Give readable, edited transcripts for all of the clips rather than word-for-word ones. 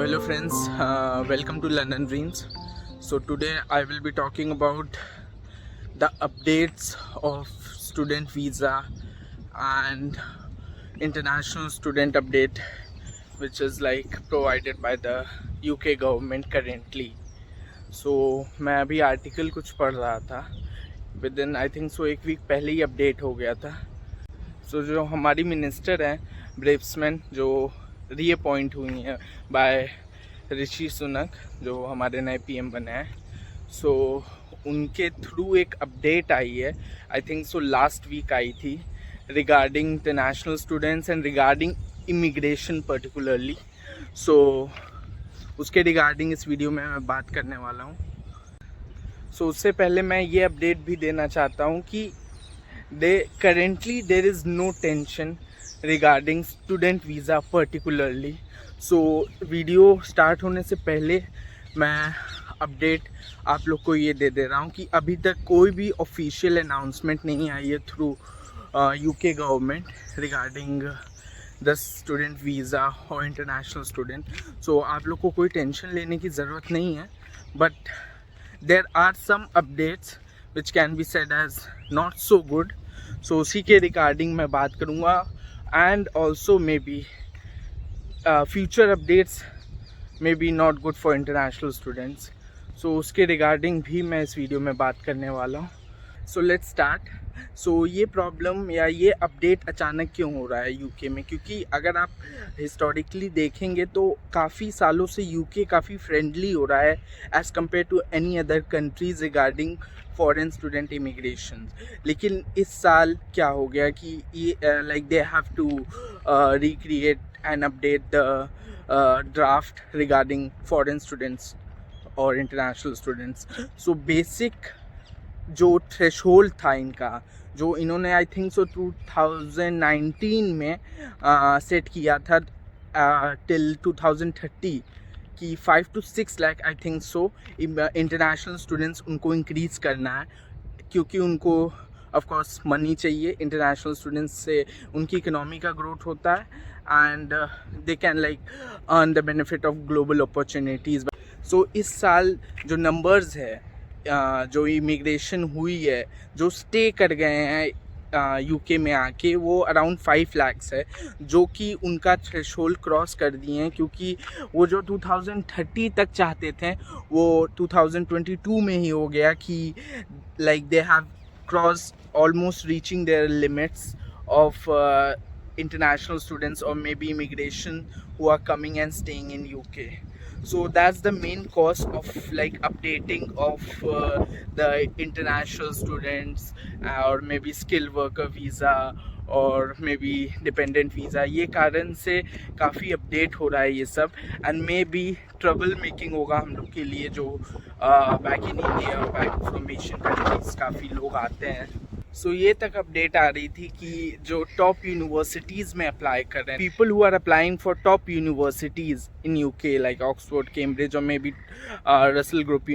Hello friends, welcome to London Dreams. So today I will be talking about the updates of student visa and international student update, which is like provided by the UK government currently. So मैं अभी article कुछ पढ़ रहा था, with in I think सो एक week पहले ही update हो गया था. सो जो हमारी मिनिस्टर हैं ब्रेव्समैन, जो रीअपॉइंट हुई हैं बाय ऋषि सुनक, जो हमारे नए पीएम बने हैं. सो उनके थ्रू एक अपडेट आई है, I think so last week आई थी, regarding international students and regarding immigration particularly. So उसके रिगार्डिंग इस वीडियो में मैं बात करने वाला हूँ. सो उससे पहले मैं ये अपडेट भी देना चाहता हूँ कि currently there is no tension regarding student visa particularly. So video start होने से पहले मैं अपडेट आप लोग को ये दे रहा हूँ कि अभी तक कोई भी ऑफिशियल अनाउंसमेंट नहीं आई है through UK government regarding the student visa और इंटरनेशनल स्टूडेंट. सो आप लोग को कोई टेंशन लेने की ज़रूरत नहीं है, but there are some updates which can be said as not so good. So उसी के रिगार्डिंग मैं बात करूँगा, and also maybe future updates may be not good for international students. So उसके रिगार्डिंग भी मैं इस वीडियो में बात करने वाला हूँ. So let's start. सो ये प्रॉब्लम या ये अपडेट अचानक क्यों हो रहा है यूके में, क्योंकि अगर आप हिस्टोरिकली देखेंगे तो काफ़ी सालों से यूके काफ़ी फ्रेंडली हो रहा है as compare to any other countries regarding foreign student immigration. लेकिन इस साल क्या हो गया कि ये like they have to recreate and update the draft regarding foreign students और इंटरनेशनल स्टूडेंट्स. सो बेसिक जो थ्रेशोल्ड था इनका, जो इन्होंने आई थिंक सो 2019 में सेट किया था टिल 2030 कि 5 to 6 lakh I think so international students उनको इंक्रीज़ करना है, क्योंकि उनको ऑफ कोर्स मनी चाहिए. इंटरनेशनल स्टूडेंट्स से उनकी इकोनॉमी का ग्रोथ होता है and they can like earn the benefit of global opportunities. So इस साल जो नंबर्स है, जो इमिग्रेशन हुई है, जो स्टे कर गए हैं यूके में आके, वो अराउंड 5 लाख्स है, जो कि उनका थ्रेशोल्ड क्रॉस कर दिए हैं. क्योंकि वो जो 2030 तक चाहते थे वो 2022 में ही हो गया कि like they have cross almost reaching there limits of international students or maybe immigration who are coming and staying in UK. So that's the main cause of like updating of the international students or maybe skilled worker visa और may be dependent visa. ये कारण से काफ़ी update हो रहा है ये सब, and may be trouble making होगा हम लोग के लिए, जो back in India back from Asian countries काफ़ी लोग आते हैं. सो ये तक अपडेट आ रही थी कि जो टॉप यूनिवर्सिटीज़ में अप्लाई कर रहे हैं, people who are applying for top universities in UK like Oxford, Cambridge और may be Russell group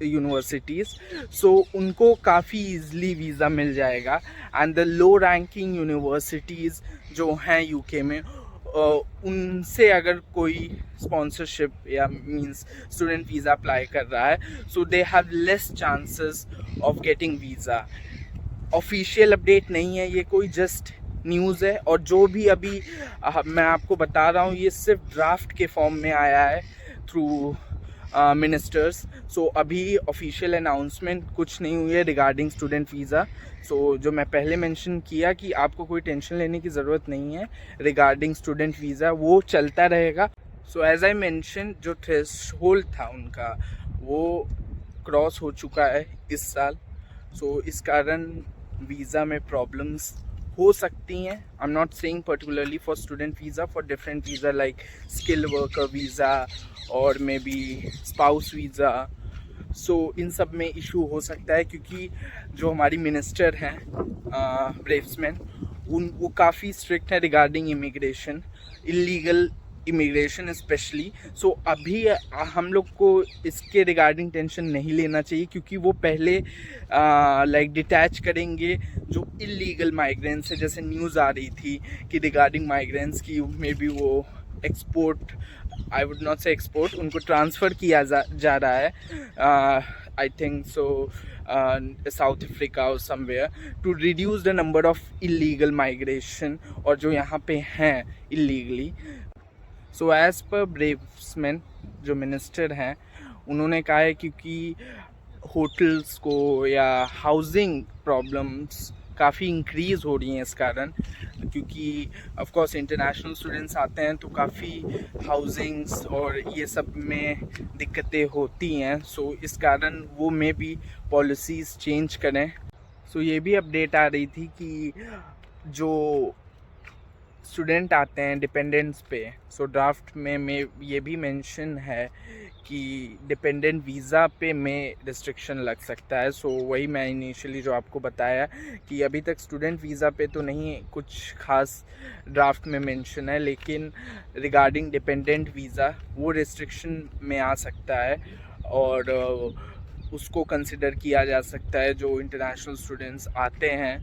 universities, so उनको काफ़ी ईजली वीज़ा मिल जाएगा. And the low ranking universities जो हैं यूके में, उनसे अगर कोई स्पॉन्सरशिप या मींस स्टूडेंट वीज़ा अप्लाई कर रहा है, so they have less chances of getting visa. Official update नहीं है ये, कोई जस्ट न्यूज़ है, और जो भी अभी मैं आपको बता रहा हूँ ये सिर्फ ड्राफ्ट के फॉर्म में आया है थ्रू मिनिस्टर्स. सो अभी ऑफिशियल अनाउंसमेंट कुछ नहीं हुई है रिगार्डिंग स्टूडेंट वीज़ा. सो जो मैं पहले मेंशन किया कि आपको कोई टेंशन लेने की ज़रूरत नहीं है रिगार्डिंग स्टूडेंट वीज़ा, वो चलता रहेगा. सो एज आई मेंशन, जो थ्रेशोल्ड था उनका वो क्रॉस हो चुका है इस साल. सो इस कारण वीज़ा में प्रॉब्लम्स हो सकती हैं. आई am not saying particularly for student visa, for different visa like skill worker visa और मे बी स्पाउस वीज़ा. सो इन सब में इशू हो सकता है, क्योंकि जो हमारी मिनिस्टर हैं ब्रेव्समैन, वो काफ़ी स्ट्रिक्ट है regarding immigration, illegal immigration specially. So अभी हम लोग को इसके रिगार्डिंग टेंशन नहीं लेना चाहिए, क्योंकि वो पहले लाइक डिटैच करेंगे जो इलीगल माइग्रेंट्स है. जैसे न्यूज़ आ रही थी कि रिगार्डिंग माइग्रेंट्स की मे बी वो export I would not say export, उनको ट्रांसफ़र किया जा रहा है, I think so South Africa और somewhere, to reduce the number of illegal migration, और जो यहाँ पे हैं इलीगली. सो एज़ पर ब्रेव्समैन जो मिनिस्टर हैं, उन्होंने कहा है क्योंकि होटल्स को या हाउसिंग प्रॉब्लम्स काफ़ी इंक्रीज़ हो रही हैं इस कारण, क्योंकि ऑफ कोर्स इंटरनेशनल स्टूडेंट्स आते हैं तो काफ़ी हाउसिंग्स और ये सब में दिक्कतें होती हैं. सो इस कारण वो में भी पॉलिसीज़ चेंज करें. सो ये भी अपडेट आ रही थी कि जो स्टूडेंट आते हैं डिपेंडेंट्स पे, सो ड्राफ्ट में ये भी मेंशन है कि डिपेंडेंट वीज़ा पे में रिस्ट्रिक्शन लग सकता है. सो वही मैं इनिशियली जो आपको बताया कि अभी तक स्टूडेंट वीज़ा पे तो नहीं कुछ खास ड्राफ्ट में मेंशन है, लेकिन रिगार्डिंग डिपेंडेंट वीज़ा वो रिस्ट्रिक्शन में आ सकता है, और उसको कंसिडर किया जा सकता है. जो इंटरनेशनल स्टूडेंट्स आते हैं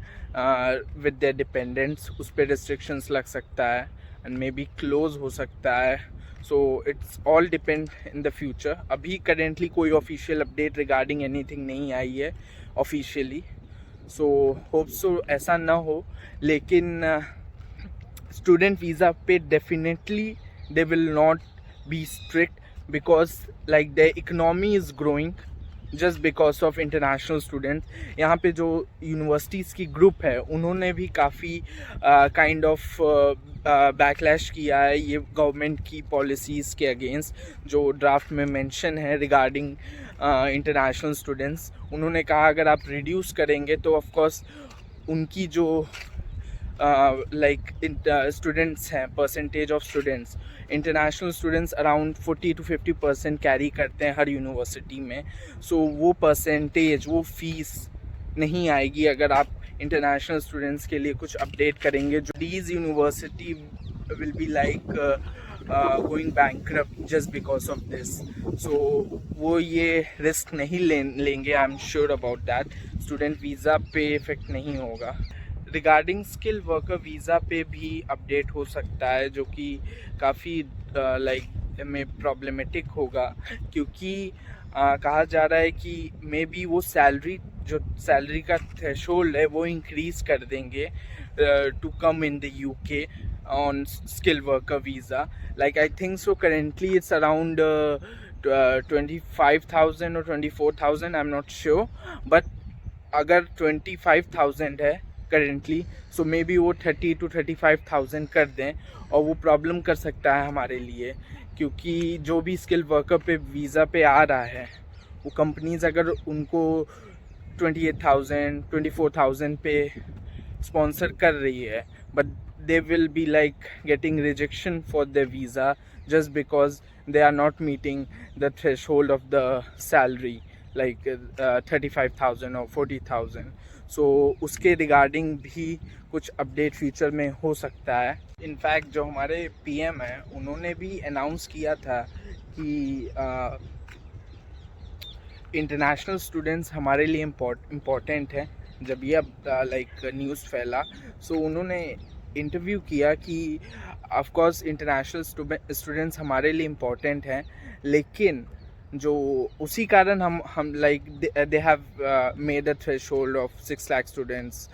विद देयर डिपेंडेंट्स, उस पर रिस्ट्रिक्शंस लग सकता है एंड मे बी क्लोज हो सकता है. So it's all depend in the future. अभी करेंटली कोई ऑफिशियल अपडेट रिगार्डिंग एनीथिंग नहीं आई है ऑफिशियली. सो होप सो ऐसा ना हो, लेकिन स्टूडेंट वीज़ा पे definitely they will not be strict, because like the economy is growing just because of international students. यहाँ पे जो यूनिवर्सिटीज़ की ग्रुप है उन्होंने भी काफ़ी काइंड ऑफ बैकलैश किया है ये गवर्नमेंट की पॉलिसीज़ के अगेंस्ट, जो ड्राफ्ट में मेंशन है रिगार्डिंग इंटरनेशनल स्टूडेंट्स. उन्होंने कहा अगर आप रिड्यूस करेंगे तो ऑफ कोर्स उनकी जो लाइक स्टूडेंट्स हैं, percentage of students, international students around 40 to 50% carry करते हैं हर यूनिवर्सिटी में. सो वो परसेंटेज, वो फीस नहीं आएगी अगर आप इंटरनेशनल स्टूडेंट्स के लिए कुछ अपडेट करेंगे. जो these university will be like going bankrupt just because of this. So वो ये रिस्क नहीं लेंगे. I am sure about that. Student visa पे इफेक्ट नहीं होगा. रिगार्डिंग स्किल वर्कर वीज़ा पे भी अपडेट हो सकता है, जो कि काफ़ी लाइक में प्रॉब्लमेटिक होगा, क्योंकि कहा जा रहा है कि मे बी वो सैलरी का थ्रेशोल्ड है वो इंक्रीज़ कर देंगे to come in the UK on skill worker visa. Like I think so currently it's around 25,000 और 24,000, I am not sure, but अगर 25,000 है करेंटली, सो मे बी वो 30 to 35,000 कर दें, और वो प्रॉब्लम कर सकता है हमारे लिए, क्योंकि जो भी स्किल वर्कर पे वीज़ा पे आ रहा है वो कंपनीज अगर उनको 28,000 24,000 पे स्पॉन्सर कर रही है, but they will be like getting rejection for the visa just because they are not meeting the threshold of the salary like 35,000 और 40,000. सो उसके रिगार्डिंग भी कुछ अपडेट फ्यूचर में हो सकता है. इनफैक्ट जो हमारे पीएम हैं उन्होंने भी अनाउंस किया था कि इंटरनेशनल स्टूडेंट्स हमारे लिए इम्पोर्टेंट है. जब ये अब लाइक न्यूज़ फैला, सो उन्होंने इंटरव्यू किया कि ऑफ कोर्स इंटरनेशनल स्टूडेंट्स हमारे लिए इम्पोर्टेंट हैं, लेकिन जो उसी कारण हम like they have made a threshold of 6 lakh students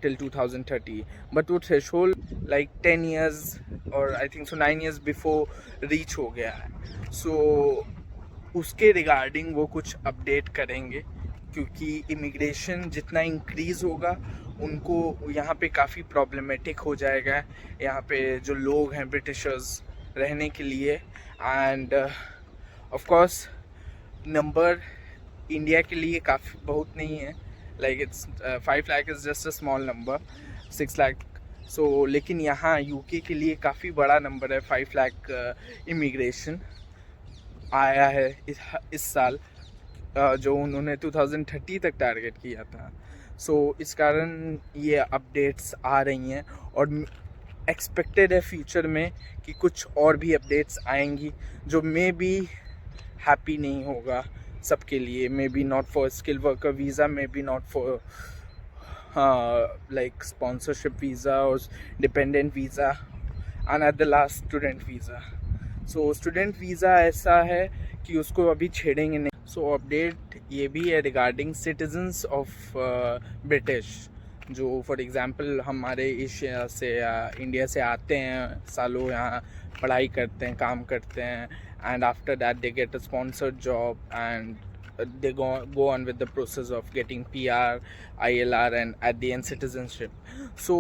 till 2030, but वो थ्रेशोल्ड लाइक 10 years और आई थिंक सो 9 years बिफोर रीच हो गया है. सो उसके रिगार्डिंग वो कुछ अपडेट करेंगे, क्योंकि इमिग्रेशन जितना इंक्रीज़ होगा उनको यहाँ पे काफ़ी प्रॉब्लमेटिक हो जाएगा यहाँ पे जो लोग हैं ब्रिटिशर्स रहने के लिए. And of course number India के लिए काफ़ी बहुत नहीं है, like it's 5 lakh is just a small number, 6 lakh. So लेकिन यहाँ यूके के लिए काफ़ी बड़ा नंबर है. 5 लाख इमिग्रेशन आया है इस साल, जो उन्होंने 2030 तक टारगेट किया था. सो इस कारण ये अपडेट्स आ रही हैं, और एक्सपेक्टेड है फ्यूचर में कि कुछ और भी अपडेट्स आएंगी जो मे बी हैप्पी नहीं होगा सबके लिए. May be not for skill worker visa, may be not for like sponsorship visa और dependent visa, and at the last student visa. So student visa ऐसा है कि उसको अभी छेड़ेंगे नहीं. सो अपडेट ये भी है रिगार्डिंग सिटीजन्स ऑफ ब्रिटिश, जो फॉर एग्ज़ाम्पल हमारे एशिया से या इंडिया से आते हैं, सालों यहाँ पढ़ाई करते हैं, काम करते हैं, and after that they get a sponsored job and they go on with the process of getting PR, ILR and at the end citizenship. So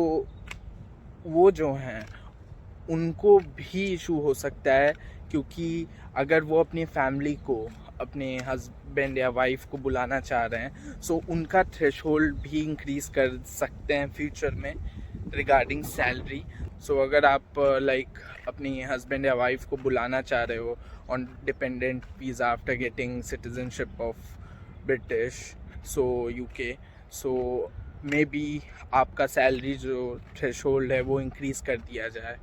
वो जो हैं उनको भी इशू हो सकता है, क्योंकि अगर वो अपनी फैमिली को, अपने हस्बैंड या वाइफ को बुलाना चाह रहे हैं, सो उनका थ्रेशोल्ड भी इंक्रीज़ कर सकते हैं फ्यूचर में रिगार्डिंग सैलरी. सो अगर आप अपनी हस्बैंड या वाइफ को बुलाना चाह रहे हो on dependent visa after getting citizenship of British, so UK, so may be आपका सैलरी जो थ्रेशोल्ड है वो इंक्रीज़ कर दिया जाए,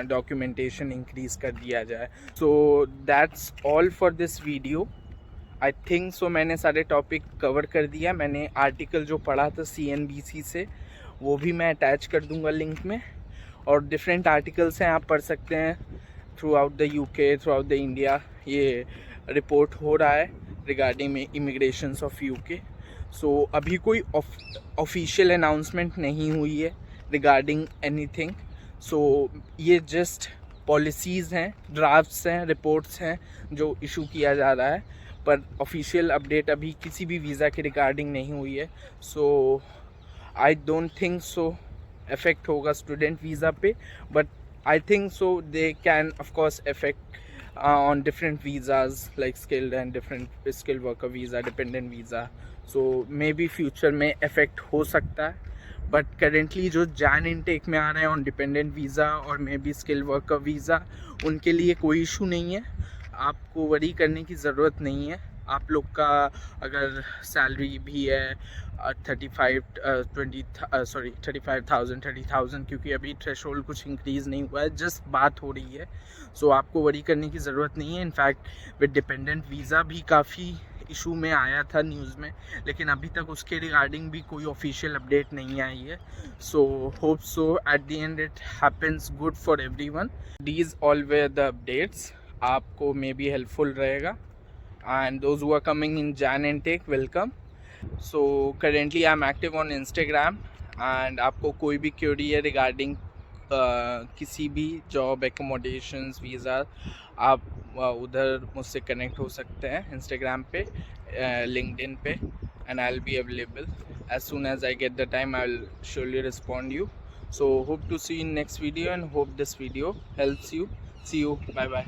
डॉक्यूमेंटेशन इंक्रीज़ कर दिया जाए. So that's all for this video. I think सो मैंने सारे टॉपिक कवर कर दिया. मैंने आर्टिकल जो पढ़ा था CNBC से वो भी मैं अटैच कर दूंगा लिंक में, और डिफरेंट आर्टिकल्स हैं, आप पढ़ सकते हैं through out the UK, through out the India. ये रिपोर्ट हो रहा है रिगार्डिंग इमिग्रेशंस ऑफ UK. सो अभी कोई ऑफिशियल अनाउंसमेंट नहीं हुई है रिगार्डिंग एनीथिंग. सो ये जस्ट पॉलिसीज़ हैं, ड्राफ्ट्स हैं, रिपोर्ट्स हैं जो इशू किया जा रहा है, पर ऑफिशियल अपडेट अभी किसी भी वीज़ा के रिगार्डिंग नहीं हुई है. So I don't think so effect होगा स्टूडेंट वीज़ा पे, but I think so they can of course effect on different visas like skilled and different skilled worker visa, dependent visa. So maybe future में effect हो सकता है, but currently जो Jain intake में आ रहे हैं ऑन डिपेंडेंट वीज़ा और may B skill worker visa, उनके लिए कोई इशू नहीं है. आपको वरी करने की ज़रूरत नहीं है. आप लोग का अगर सैलरी भी है 30,000, क्योंकि अभी थ्रेशोल्ड कुछ इंक्रीज़ नहीं हुआ है, जस्ट बात हो रही है. सो आपको वरी करने की ज़रूरत नहीं है. इनफैक्ट विद डिपेंडेंट वीज़ा भी काफ़ी इशू में आया था न्यूज़ में, लेकिन अभी तक उसके रिगार्डिंग भी कोई ऑफिशियल अपडेट नहीं आई है. So hope so at the end it happens good for everyone. These all were the updates, आपको मे बी हेल्पफुल रहेगा. And those who are coming in Jan intake, welcome. So currently I'm active on Instagram, and आपको कोई भी query है regarding किसी भी job, accommodations, visa, आप उधर मुझसे कनेक्ट हो सकते हैं इंस्टाग्राम पे, लिंक्डइन पे, and I'll be available as soon as I get the time. I'll surely respond you. So hope to see you in next video and hope this video helps you. See you. Bye bye.